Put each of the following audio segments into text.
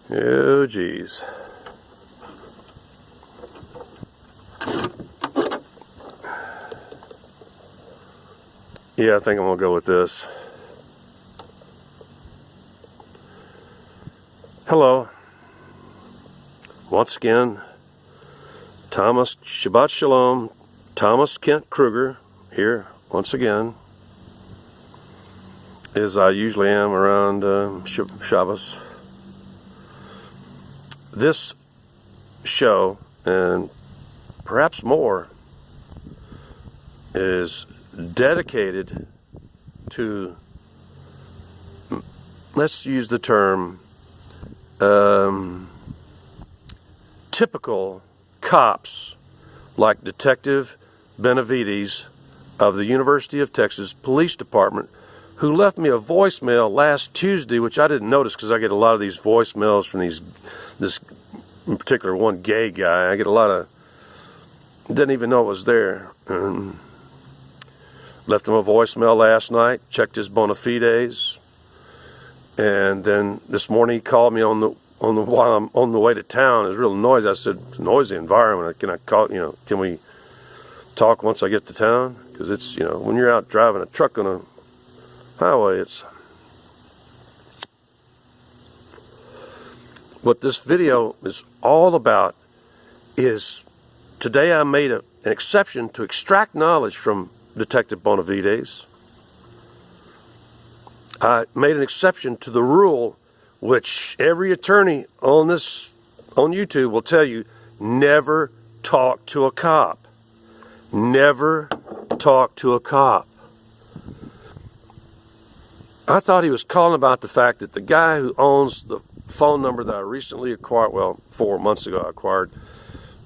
Oh, geez. Yeah, I think I'm going to go with this. Hello. Once again, Shabbat Shalom, Thomas Kent Kruger here once again, as I usually am around Shabbos. This show, and perhaps more, is dedicated to, let's use the term, typical cops like Detective Benavides of the University of Texas Police Department, who left me a voicemail last Tuesday, which I didn't notice because I get a lot of these voicemails from this in particular one gay guy. I get a lot of, didn't even know it was there. Left him a voicemail last night, checked his bona fides, and then this morning he called me while I'm on the way to town. It was real noisy. I said, noisy environment. Can I call, can we talk once I get to town? Because it's, when you're out driving a truck on a highway, it's... What this video is all about is, today I made an exception to extract knowledge from Detective Benavides. I made an exception to the rule, which every attorney on YouTube will tell you, never talk to a cop. Never talk to a cop. I thought he was calling about the fact that the guy who owns the phone number that I recently acquired, well, 4 months ago I acquired,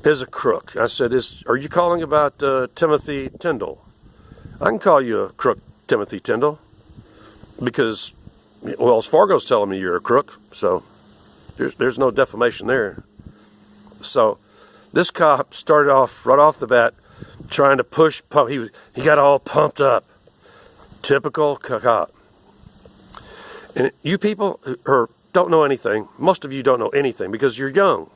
is a crook. I said, are you calling about Timothy Tyndall? I can call you a crook, Timothy Tyndall, because Wells Fargo's telling me you're a crook, so there's no defamation there. So this cop started off right off the bat trying to push, he got all pumped up. Typical cop. And you people who don't know anything, most of you don't know anything because you're young.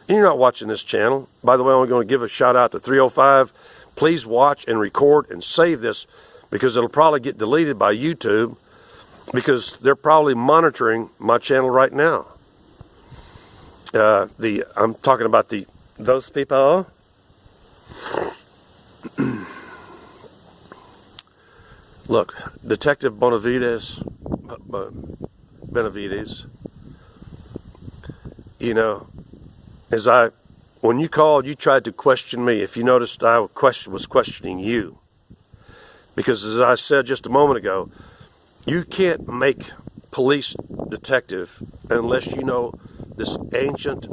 And you're not watching this channel. By the way, I'm going to give a shout out to 305. Please watch and record and save this, because it'll probably get deleted by YouTube, because they're probably monitoring my channel right now. I'm talking about those people. Look, Detective Benavides, when you called, you tried to question me. If you noticed, I was questioning you. Because as I said just a moment ago, you can't make police detective unless you know this ancient,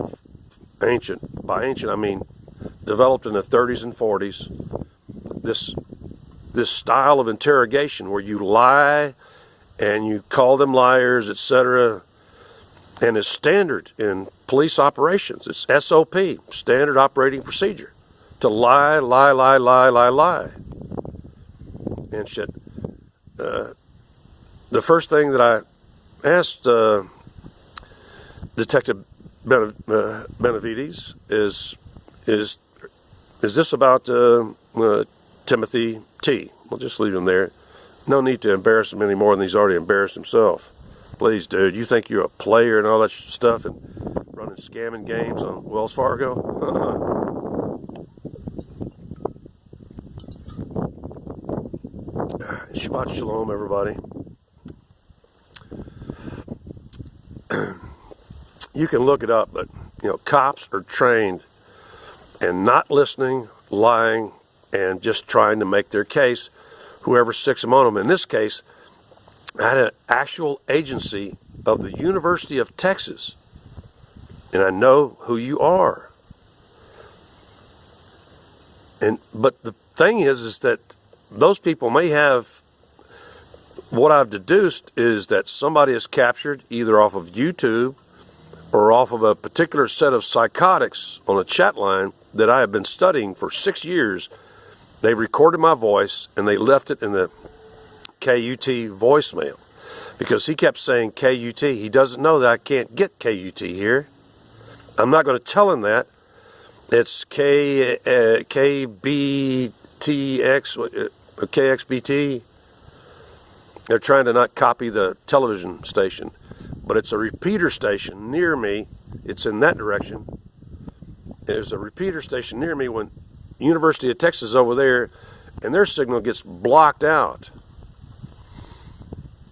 by ancient I mean developed in the 30s and 40s, this style of interrogation where you lie and you call them liars, etc., and it's standard in police operations. It's SOP, standard operating procedure, to lie, and shit. The first thing that I asked Detective Benavides is this about Timothy T? We'll just leave him there. No need to embarrass him any more than he's already embarrassed himself. Please, dude, you think you're a player and all that stuff and running scamming games on Wells Fargo? Shabbat Shalom, everybody. You can look it up, but, cops are trained in not listening, lying, and just trying to make their case, whoever sticks them on them. In this case, I had an actual agency of the University of Texas, and I know who you are. But the thing is that those people may have, what I've deduced is that somebody is captured either off of YouTube or off of a particular set of psychotics on a chat line that I have been studying for 6 years. They recorded my voice and they left it in the KUT voicemail. because he kept saying KUT. He doesn't know that I can't get KUT here. I'm not going to tell him that. It's KBTX, KXBT. They're trying to not copy the television station, but it's a repeater station near me. It's in that direction. There's a repeater station near me when University of Texas over there, and their signal gets blocked out.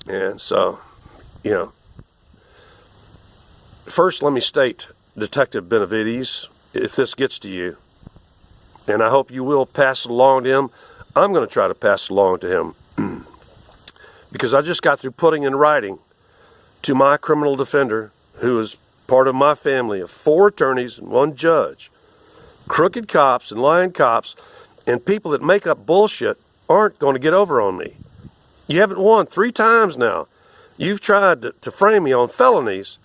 And so, you know, first let me state, Detective Benavides, if this gets to you, and I hope you will pass it along to him, I'm going to try to pass it along to him. Because I just got through putting in writing to my criminal defender, who is part of my family of 4 attorneys and 1 judge, crooked cops and lying cops and people that make up bullshit aren't going to get over on me. You haven't won 3 times now. You've tried to frame me on felonies,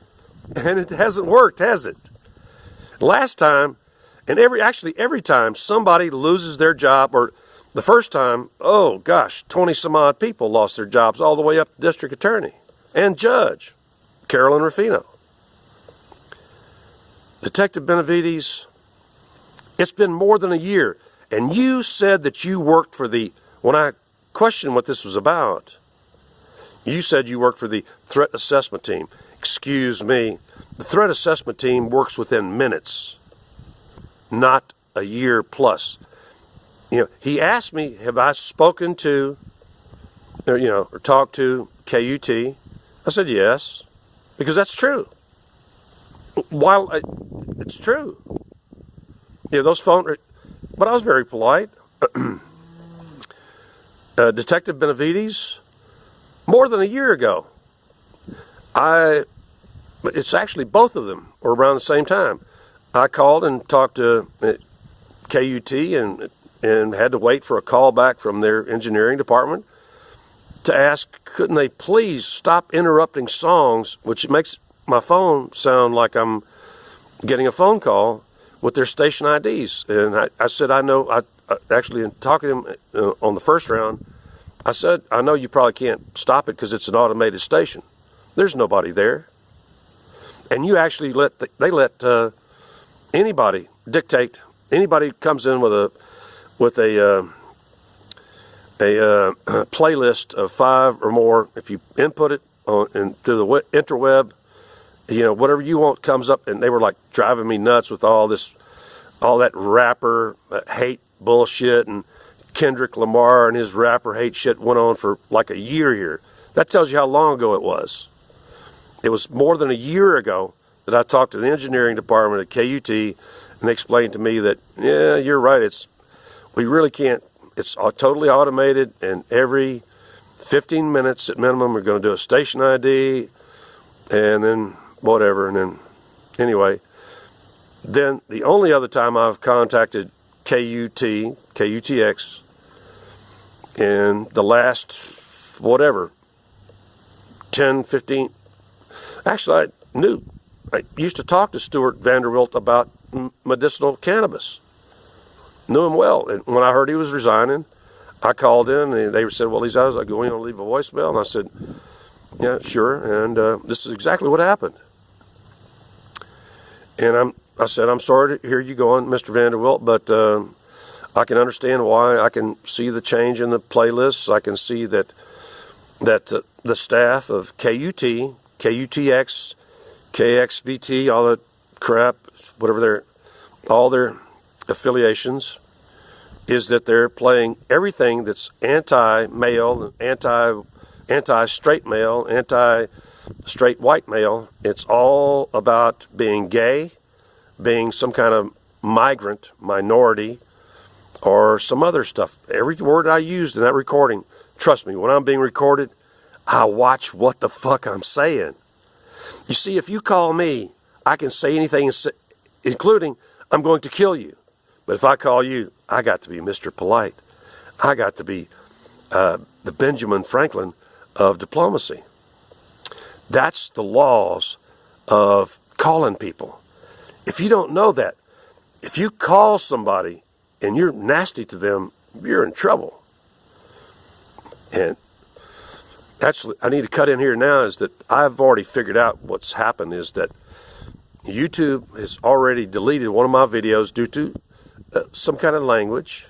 and it hasn't worked, has it? Last time, and every time somebody loses their job, or the first time, oh gosh, 20 some odd people lost their jobs all the way up to district attorney and judge, Carolyn Rufino. Detective Benavides, it's been more than a year, and you said that you worked for when I questioned what this was about, you said you worked for the threat assessment team. Excuse me, the threat assessment team works within minutes, not a year plus. You know, he asked me, have I spoken to, or talked to KUT? I said yes, because that's true. While it's true. Yeah, those phones, but I was very polite. Detective Benavides, more than a year ago, it's actually both of them were around the same time. I called and talked to KUT and had to wait for a call back from their engineering department to ask, couldn't they please stop interrupting songs, which makes my phone sound like I'm getting a phone call with their station IDs. And I said, I know, I actually, in talking to them on the first round, I said, I know you probably can't stop it because it's an automated station. There's nobody there. And you actually let anybody dictate. Anybody comes in with a playlist of 5 or more. If you input it into the interweb, whatever you want comes up. And they were like driving me nuts with all that rapper hate bullshit, and Kendrick Lamar and his rapper hate shit went on for like a year here. That tells you how long ago it was. It was more than a year ago that I talked to the engineering department at KUT, and they explained to me that, yeah, you're right, we really can't, it's totally automated, and every 15 minutes at minimum we're going to do a station ID, and then whatever, and then, anyway, then the only other time I've contacted KUTX in the last, 10, 15, actually I used to talk to Stuart Vanderwilt about medicinal cannabis. Knew him well. And when I heard he was resigning, I called in and they said, well, he's out. I was like, going to leave a voicemail? And I said, yeah, sure. And this is exactly what happened. And I said, I'm sorry to hear you going, Mr. Vanderwilt, but I can understand why. I can see the change in the playlists. I can see that the staff of KUT, KUTX, KXBT, all that crap, whatever all their affiliations, is that they're playing everything that's anti-male, anti-straight male, anti-straight white male. It's all about being gay, being some kind of migrant, minority, or some other stuff. Every word I used in that recording, trust me, when I'm being recorded, I watch what the fuck I'm saying. You see, if you call me, I can say anything, including, I'm going to kill you. But if I call you, I got to be Mr. Polite. I got to be the Benjamin Franklin of diplomacy. That's the laws of calling people. If you don't know that, if you call somebody and you're nasty to them, you're in trouble. And actually, I need to cut in here now, is that I've already figured out what's happened is that YouTube has already deleted one of my videos due to some kind of language.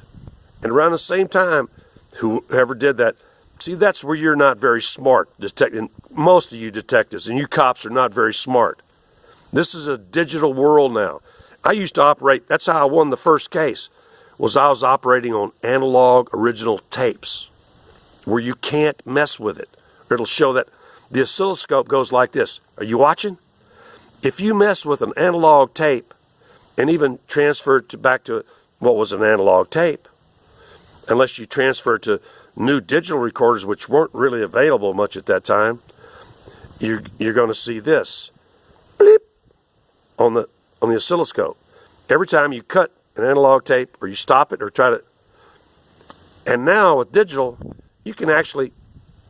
And around the same time, whoever did that, see, that's where you're not very smart, detecting. Most of you detectives and you cops are not very smart. This is a digital world now. I used to operate, that's how I won the first case, was I was operating on analog original tapes where you can't mess with it. It'll show that the oscilloscope goes like this. Are you watching? If you mess with an analog tape and even transfer it back to what was an analog tape, unless you transfer it to new digital recorders, which weren't really available much at that time, you're going to see this bleep on the oscilloscope. Every time you cut an analog tape or you stop it or try to, and now with digital, you can actually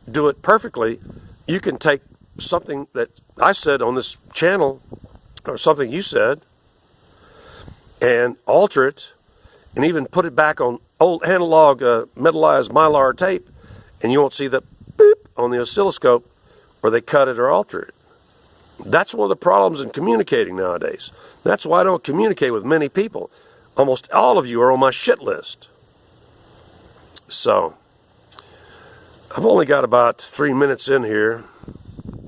do it perfectly. You can take something that I said on this channel or something you said and alter it and even put it back on old analog metallized mylar tape, and you won't see the beep on the oscilloscope where they cut it or alter it. That's one of the problems in communicating nowadays. That's why I don't communicate with many people. Almost all of you are on my shit list. So, I've only got about 3 minutes in here,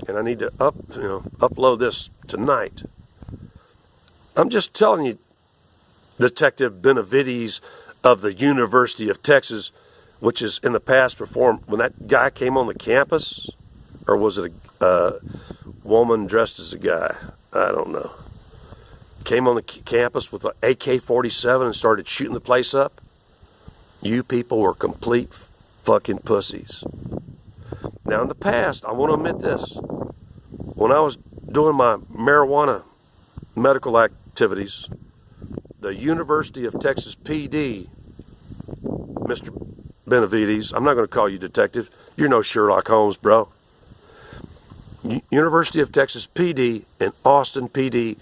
and I need to upload this tonight. I'm just telling you, Detective Benavides of the University of Texas, which is in the past performed, when that guy came on the campus, or was it a woman dressed as a guy? I don't know. Came on the campus with an AK-47 and started shooting the place up. You people were complete fucking pussies. Now in the past, I want to admit this. When I was doing my marijuana medical activities, the University of Texas PD, Mr. Benavides, I'm not going to call you detective. You're no Sherlock Holmes, bro. University of Texas PD and Austin PD,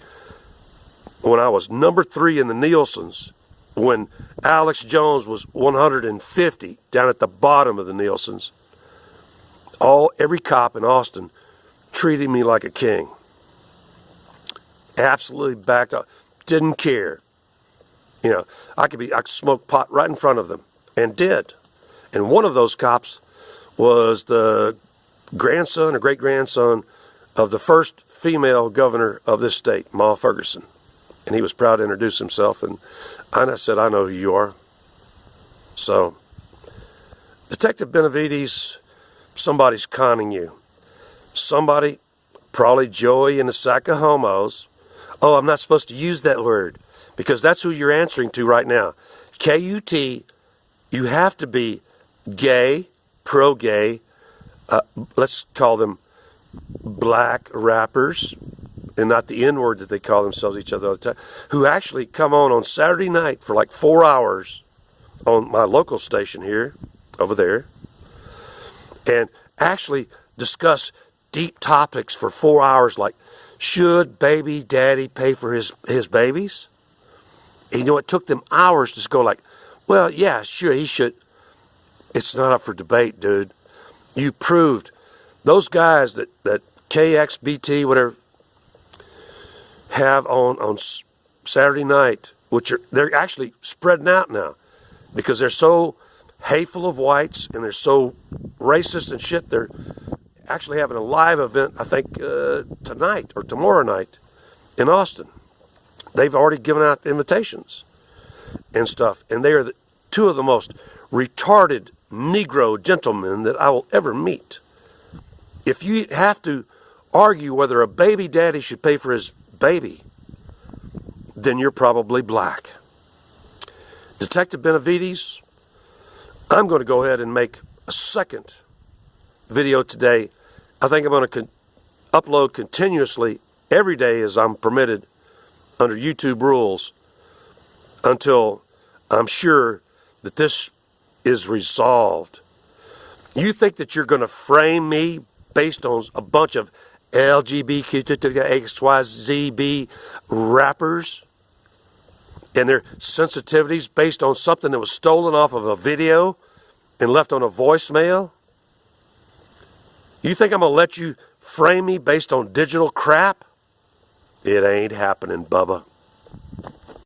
when I was number 3 in the Nielsen's, when Alex Jones was 150 down at the bottom of the Nielsen's, every cop in Austin treated me like a king. Absolutely backed up. Didn't care. You know, I could smoke pot right in front of them, and did. And one of those cops was the grandson or great-grandson of the first female governor of this state, Ma Ferguson. And he was proud to introduce himself, and I said, I know who you are. So, Detective Benavides, somebody's conning you. Somebody, probably Joey in a sack of homos. Oh, I'm not supposed to use that word, because that's who you're answering to right now. K-U-T, you have to be gay, pro-gay, let's call them black rappers, and not the N-word that they call themselves each other all the time, who actually come on Saturday night for like 4 hours on my local station here, over there, and actually discuss deep topics for 4 hours, like, should baby daddy pay for his babies? And you know, it took them hours to just go like, well, yeah, sure, he should. It's not up for debate, dude. You proved those guys that KXBT, whatever, have on Saturday night, they're actually spreading out now because they're so hateful of whites and they're so racist and shit. They're actually having a live event, I think, tonight or tomorrow night in Austin. They've already given out invitations and stuff, and they are two of the most retarded Negro gentlemen that I will ever meet. If you have to argue whether a baby daddy should pay for his baby, then you're probably black. Detective Benavides, I'm going to go ahead and make a second video today. I think I'm going to upload continuously every day as I'm permitted under YouTube rules until I'm sure that this is resolved. You think that you're going to frame me based on a bunch of LGBTQXYZB rappers and their sensitivities based on something that was stolen off of a video and left on a voicemail? You think I'm going to let you frame me based on digital crap? It ain't happening, Bubba.